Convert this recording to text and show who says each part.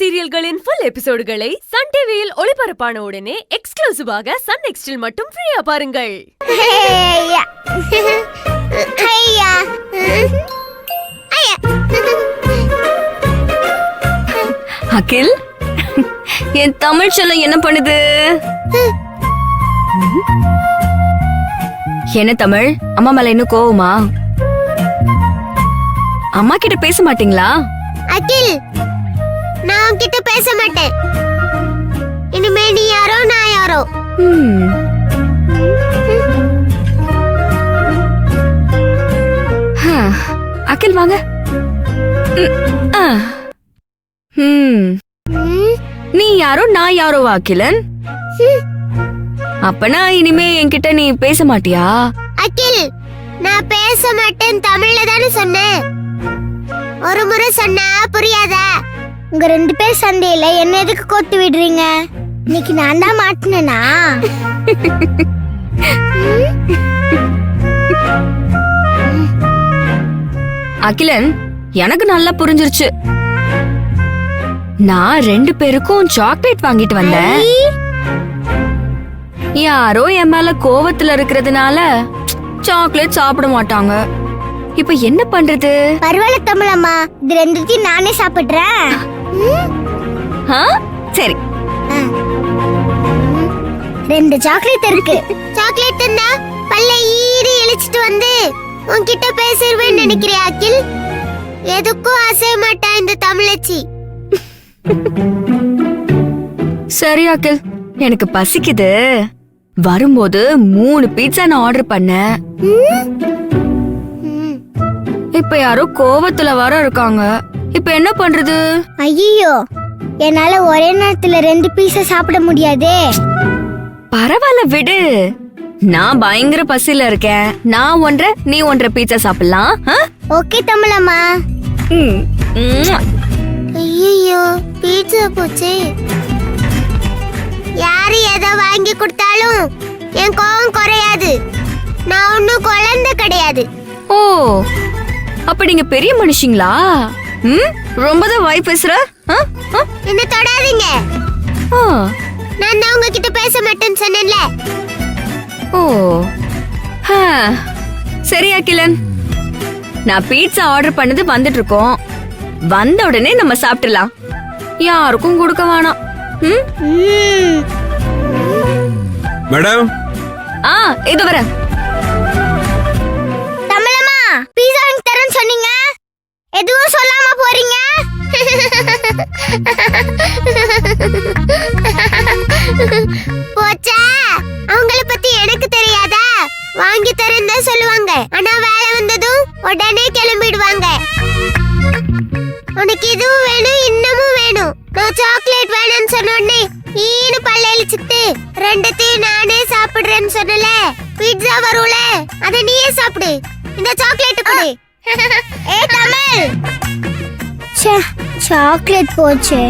Speaker 1: சீரியல்களின் full எபிசோடுகளை Sun டிவியில் ஒளிபரப்பான உடனே எக்ஸ்க்ளூசிவாக சன் நெக்ஸ்டில் மட்டும் ஃப்ரீயா பாருங்கள்.
Speaker 2: அகில், என் தமிழ் சொல்ல என்ன பண்ணுது? என்ன தமிழ், அம்மா மேல இன்னும் கோவமா? அம்மா கிட்ட பேச மாட்டீங்களா?
Speaker 3: அகில், நான் உன்கிட்ட பேச மாட்டேன். இனிமே நீ யாரோ நான் யாரோ.
Speaker 2: அகில் வாங்க. நீ யாரோ நான் யாரோவா அகிலன்? அப்பனா இனிமே என்கிட்ட நீ பேச மாட்டியா?
Speaker 3: அகில், நான் பேச மாட்டேன் தமிழ்ல தானே சொன்னேன். ஒரு முறை சொன்னா புரியாதா? உங்க ரெண்டு பேர் சண்டையில என்ன எதுக்கு கோத்து விடுறீங்க? இன்னைக்கு நான் தான் மாட்டினேனா?
Speaker 2: அகிலன், எனக்கு நல்லா புரிஞ்சிருச்சு. நான் ரெண்டு பேருக்கும் சாக்லேட் வாங்கிட்டு வந்தேன். யாரோ என் மேல கோவத்துல இருக்கிறதுனால சாக்லேட் சாப்பிட மாட்டாங்க. இப்ப என்ன பண்றது?
Speaker 3: பரவாயில்ல தமிழம்மா, இது ரெண்டுத்தையும் நானே சாப்பிடுறேன்.
Speaker 2: சரி,
Speaker 3: ரெண்டு சாக்லேட் இருக்கு. சாக்லேட் இருந்தா பல்ல ஈரி இழிச்சிட்டு வந்து உன்கிட்ட பேசிடுவேன்னு நினைக்கிறியா அகில்? எதுக்கும் அசைய மாட்டா இந்த தமிழச்சி.
Speaker 2: சரி அகில், எனக்கு பசிக்குது. வரும்போது 3 பீட்சா நான் ஆர்டர் பண்ணேன். இப்ப யாரோ கோவத்துல வர இருக்காங்க. இப்ப என்ன பண்றது?
Speaker 3: ஐயோ, என்னால ஒரே நேரத்துல 2 பீஸா சாப்பிட முடியாதே.
Speaker 2: பரவாயில்ல விடு, நான் பயங்கர பசியில இருக்கேன். நான் 1.5 நீ 1.5 பீட்சா சாப்பிடலாம்.
Speaker 3: ஓகே தமிழம்மா. ஐயோ, பீட்சா போச்சே. யாரு எதை வாங்கி கொடுத்தாலும் என் கோவம் குறையாது. நான் ஒன்னும் குழந்தை கிடையாது.
Speaker 2: ஓ, அப்ப நீங்க பெரிய மனுஷங்களா? ரொம்ப தான் வாய் பேசுற.
Speaker 3: என்ன தொடாதீங்க. நான் தான் உங்ககிட்ட பேச மாட்டேன்னு சொன்னேன்ல.
Speaker 2: ஓ, சரி அகிலன், நான் பீட்சா ஆர்டர் பண்ணது வந்துட்டு இருக்கோம். வந்த உடனே நம்ம சாப்பிடலாம். யாருக்கும் கொடுக்க வேணாம்.
Speaker 4: மேடம்,
Speaker 2: இது வரேன்.
Speaker 3: தமிழம்மா, பீஸா வாங்கி தரேன்னு சொன்னீங்க, எதுவும் சொல்லாம போறீங்க. போச்சா? அவங்கள பத்தி எனக்கு தெரியாதா? வாங்கி தரேன்னு தான் சொல்லுவாங்க. ஆனா வேலை வந்ததும் உடனே கிளம்பிடுவாங்க. உனக்கு இதுவும் வேணும், இன்னமும் வேணும். நான் சாக்லேட் வேணும்னு சொன்ன உடனே ஈனு பல்ல இழிச்சுட்டு ரெண்டுத்தையும் நானே சாப்பிடுறேன்னு சொன்னல. பீட்சா வரும்ல, அத நீயே சாப்பிடு. இந்த சாக்லேட் கொடு. ஏ தமிழ், சாக்லேட் போச்சு.